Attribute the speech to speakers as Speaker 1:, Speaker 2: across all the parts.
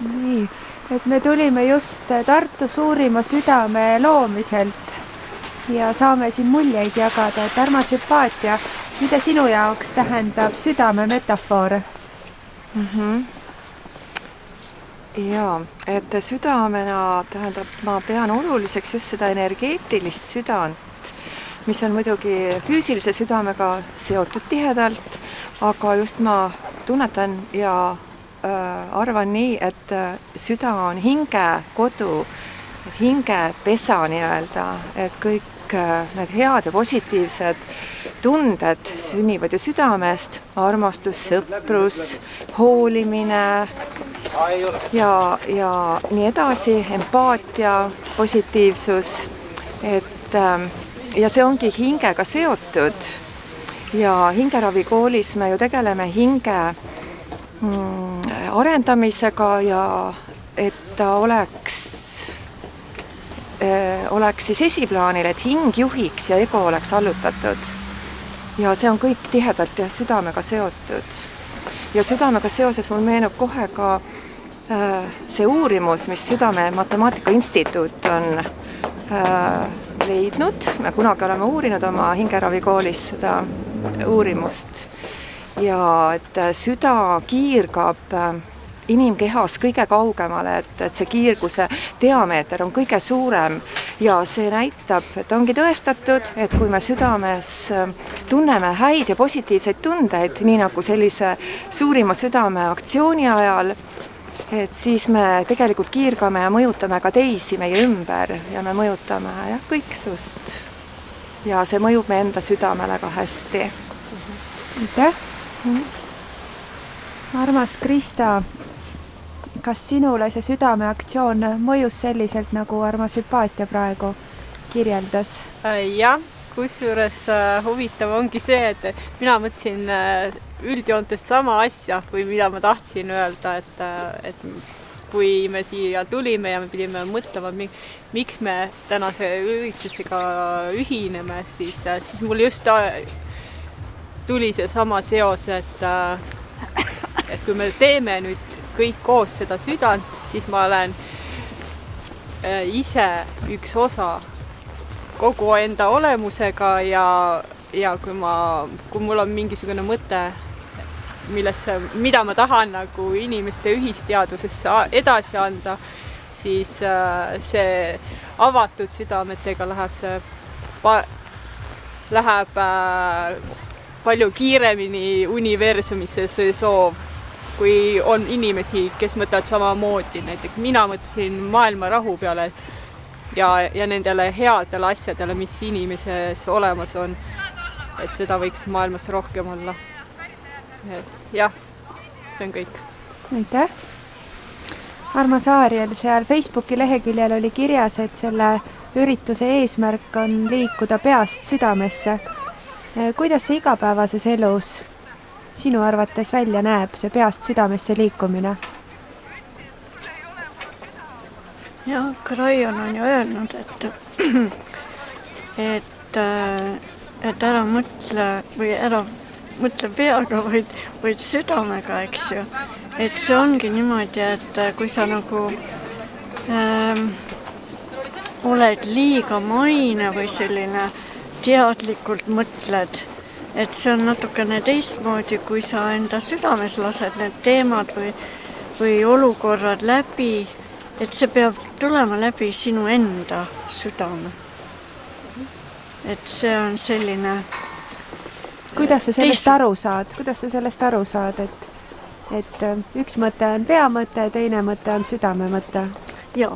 Speaker 1: Nii, et me tulime just Tartu suurima südame loomiselt ja saame siin muljeid jagada, et armas hüpaatia, mida sinu jaoks tähendab südame metafoor?
Speaker 2: Jaa, et südamena tähendab, ma pean oluliseks just seda energeetilist südant, mis on muidugi füüsilise südamega seotud tihedalt, aga just ma tunnetan ja arvan nii, et süda on hinge kodu, hinge pesa nii-öelda, et kõik need head ja positiivsed tunded sünnivad ju südamest, armastus, sõprus, hoolimine ja nii edasi, empaatia, positiivsus, et ja see ongi hingega seotud ja hingeravikoolis me ju tegeleme hinge arendamisega ja et ta oleks siis esiplaanil, et hing juhiks ja ego oleks allutatud. Ja see on kõik tihedalt ja südamega seotud. Ja südamega seoses mul meenub kohe ka see uurimus, mis Südame Matemaatika Instituut on leidnud. Me kunagi oleme uurinud oma hingeravikoolis seda uurimust. Ja et süda kiirgab inimkehas kõige kaugemale, et see kiirguse diameeter on kõige suurem ja see näitab, et ongi tõestatud, et kui me südames tunneme häid ja positiivseid tundeid, nii nagu sellise suurima südame aktsiooni ajal, et siis me tegelikult kiirgame ja mõjutame ka teisi meie ümber ja me mõjutame kõiksust ja see mõjub meie enda südamele ka hästi.
Speaker 1: Aitäh! Armas Krista, kas sinule see südameaktsioon mõjus selliselt, nagu armas hüpaatia praegu kirjeldas?
Speaker 3: Jah, kusjuures huvitav ongi see, et mina mõtlesin üldjoontes sama asja, või mida ma tahtsin öelda, et kui me siia tulime ja me pidime mõtlema, miks me tänase üritusega ühineme, siis mul just tuli see sama seos, et kui me teeme nüüd kõik koos seda südant, siis ma olen ise üks osa kogu enda olemusega ja kui mul on mingisugune mõte, mida ma tahan nagu inimeste ühisteadvusesse edasi anda, siis see avatud südametega läheb palju kiiremini universumisse see soov, kui on inimesi, kes mõtlevad samamoodi. Näiteks mina mõtlesin maailma rahu peale ja nendele headele asjadele, mis inimeses olemas on, et seda võiks maailmas rohkem olla. Jah, see on kõik.
Speaker 1: Aitäh! Armas Aariel, seal Facebooki leheküljel oli kirjas, et selle ürituse eesmärk on liikuda peast südamesse. Kuidas see igapäevases elus sinu arvates välja näeb, see peast südamesse liikumine?
Speaker 4: Ja, Raion on ju öelnud, et ära mõtle peaga, vaid südamega, eks ju. Et see ongi niimoodi, et kui sa nagu oled liiga maine või selline teadlikult mõtled, et see on natukene teistmoodi, kui sa enda südames lased need teemad või olukorrad läbi, et see peab tulema läbi sinu enda südame. Et see on selline
Speaker 1: Kuidas sa sellest aru saad, et üks mõte on peamõte, teine mõte on südame mõte?
Speaker 4: Jaa,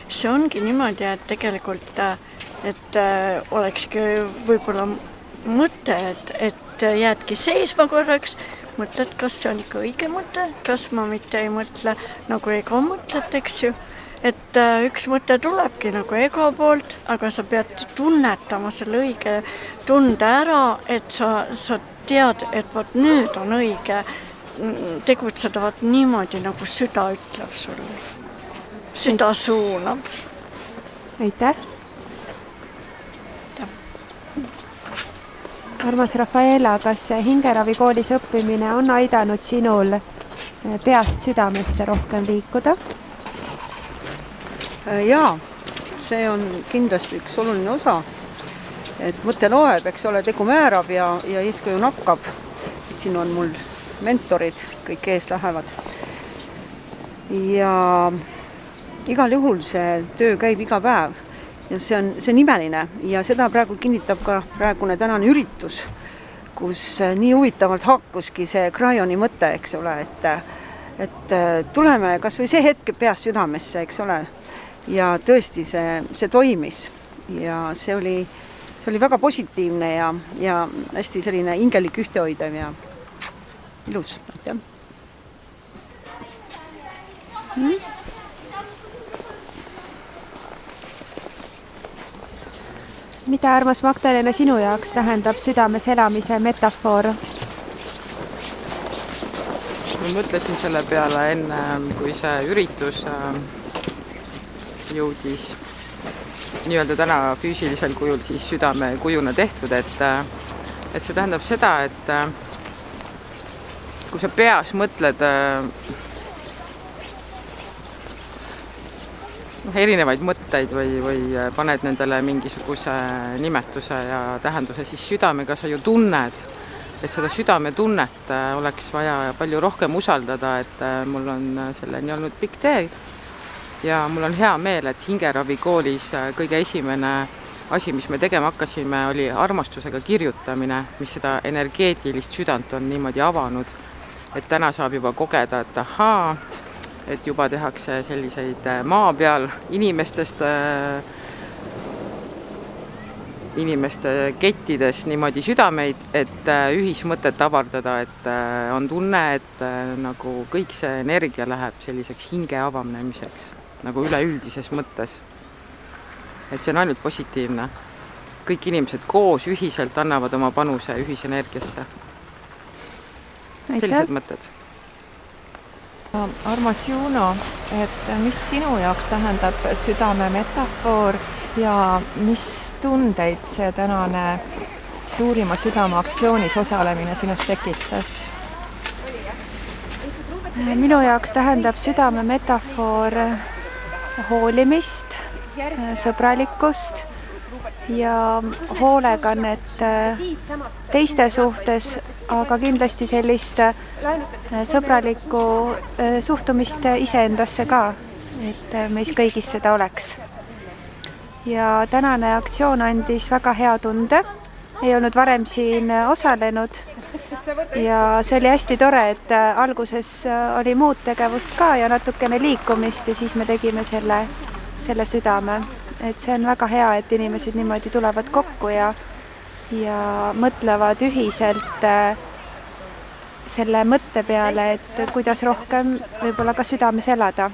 Speaker 4: see ongi niimoodi, et tegelikult et olekski võib-olla mõte, et jäädki seisma korraks, mõtled, kas see on ikka õige mõte, kas ma mitte ei mõtle nagu ego mõtlet, eks ju. Et üks mõte tulebki nagu ego poolt, aga sa pead tunnetama selle õige tunde ära, et sa tead, et võt nüüd on õige tegutseda niimoodi, nagu süda ütleb sulle. Süda suunab.
Speaker 1: Aitäh! Armas Rafaela, kas hingeravikoolis õppimine on aidanud sinul peast südamesse rohkem liikuda?
Speaker 5: Jaa, see on kindlasti üks oluline osa, et mõte loeb, eks ole, tegu määrab ja eeskuju nakkab. Siin on mul mentorid, kõik ees lähevad. Ja igal juhul see töö käib iga päev ja see on imeline ja seda praegu kinnitab ka praegune tänane üritus, kus nii huvitavalt haakuski see Cryoni mõte, eks ole, et tuleme kas või see hetk peast südamesse, eks ole, ja tõesti see toimis ja see oli väga positiivne ja hästi selline hingelik ühtehoidev ja ilus, aitäh.
Speaker 1: Mida, armas Magdalena, sinu jaoks tähendab südames elamise metafoor?
Speaker 6: Ma mõtlesin selle peale enne, kui see üritus jõudis nii-öelda täna füüsilisel kujul siis südame kujuna tehtud, et see tähendab seda, et kui sa peas mõtled erinevaid mõtteid või paned nendele mingisuguse nimetuse ja tähenduse, siis südamega sa ju tunned, et seda südametunnet oleks vaja palju rohkem usaldada, et mul on selleni olnud pikk tee ja mul on hea meel, et hingeravikoolis kõige esimene asi, mis me tegema hakkasime, oli armastusega kirjutamine, mis seda energeetilist südant on niimoodi avanud, et täna saab juba kogeda, et ahaa, et juba tehakse selliseid maa peal inimeste kettides niimoodi südameid, et ühismõtet avardada, et on tunne, et nagu kõik see energia läheb selliseks hinge avanemiseks, nagu üleüldises mõttes. Et see on ainult positiivne. Kõik inimesed koos ühiselt annavad oma panuse ühisenergiasse. Sellised mõtted.
Speaker 2: Armas Juno, et mis sinu jaoks tähendab südame metafoor ja mis tundeid see tänane suurima südame aktsioonis osalemine sinust tekitas?
Speaker 1: Minu jaoks tähendab südame metafoor hoolimist, sõbralikkust ja hoolekannet teiste suhtes, aga kindlasti sellist sõbralikku suhtumist iseendasse ka, et meis kõigis seda oleks. Ja tänane aktsioon andis väga hea tunde, ei olnud varem siin osalenud ja see oli hästi tore, et alguses oli muud tegevust ka ja natukene liikumist ja siis me tegime selle südame. Et see on väga hea, et inimesed niimoodi tulevad kokku ja mõtlevad ühiselt selle mõtte peale, et kuidas rohkem võib-olla ka südames elada.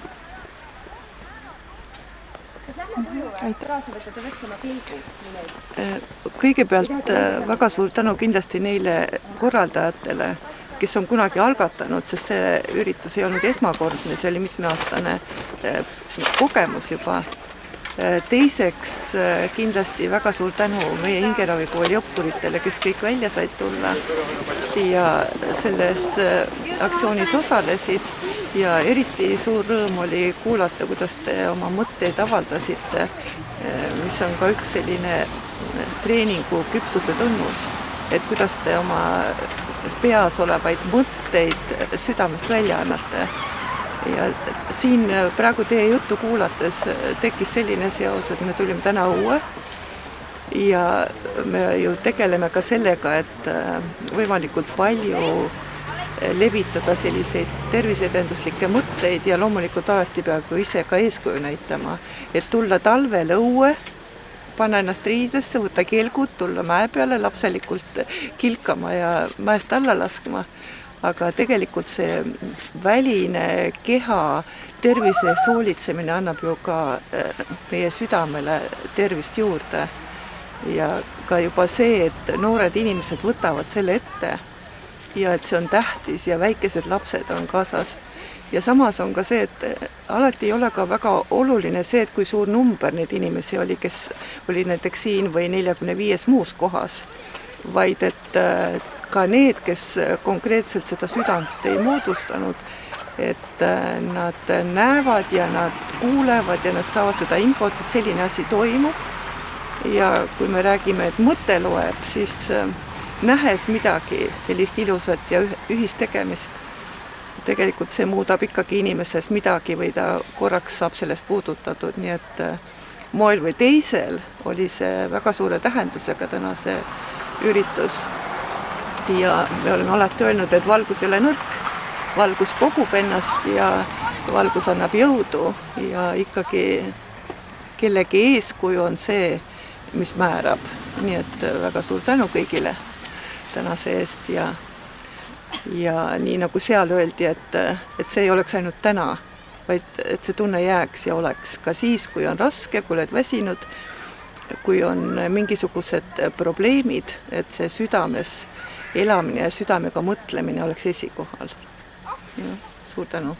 Speaker 5: Kõigepealt väga suur tänu kindlasti neile korraldajatele, kes on kunagi algatanud, sest see üritus ei olnud esmakordne, see oli mitmeaastane kogemus juba. Teiseks kindlasti väga suur tänu meie hingeravikooli õppuritele, kes kõik välja said tulla ja selles aktsioonis osalesid ja eriti suur rõõm oli kuulata, kuidas te oma mõtteid avaldasite, mis on ka üks selline treeningu küpsuse tunnus, et kuidas te oma peas olevaid mõtteid südamest välja annate. Ja siin praegu teie juttu kuulates tekkis selline seos, et me tulime täna õue ja me ju tegeleme ka sellega, et võimalikult palju levitada selliseid terviseedenduslikke mõtteid ja loomulikult alati peab ju ise ka eeskuju näitama, et tulla talvel õue, panna ennast riidesse, võtta kelgud, tulla mäe peale lapselikult kilkama ja mäest alla laskma. Aga tegelikult see väline keha tervise eest hoolitsemine annab ju ka meie südamele tervist juurde. Ja ka juba see, et noored inimesed võtavad selle ette ja et see on tähtis ja väikesed lapsed on kaasas. Ja samas on ka see, et alati ei ole ka väga oluline see, et kui suur number neid inimesi oli, kes oli näiteks siin või 45 muus kohas, vaid et ka need, kes konkreetselt seda südant ei moodustanud, et nad näevad ja nad kuulevad ja nad saavad seda infot, et selline asi toimub. Ja kui me räägime, et mõte loeb, siis nähes midagi sellist ilusat ja ühistegemist, tegelikult see muudab ikkagi inimeses midagi või ta korraks saab sellest puudutatud, nii et moel või teisel oli see väga suure tähendusega täna see üritus. Ja me oleme alati öelnud, et valgus ei ole nõrk, valgus kogub ennast ja valgus annab jõudu ja ikkagi kellegi eeskuju on see, mis määrab. Nii et väga suur tänu kõigile tänase eest ja nii nagu seal öeldi, et see ei oleks ainult täna, vaid et see tunne jääks ja oleks ka siis, kui on raske, kui oled väsinud, kui on mingisugused probleemid, et see südames elamine ja südamega mõtlemine oleks esikohal. Suur tänu!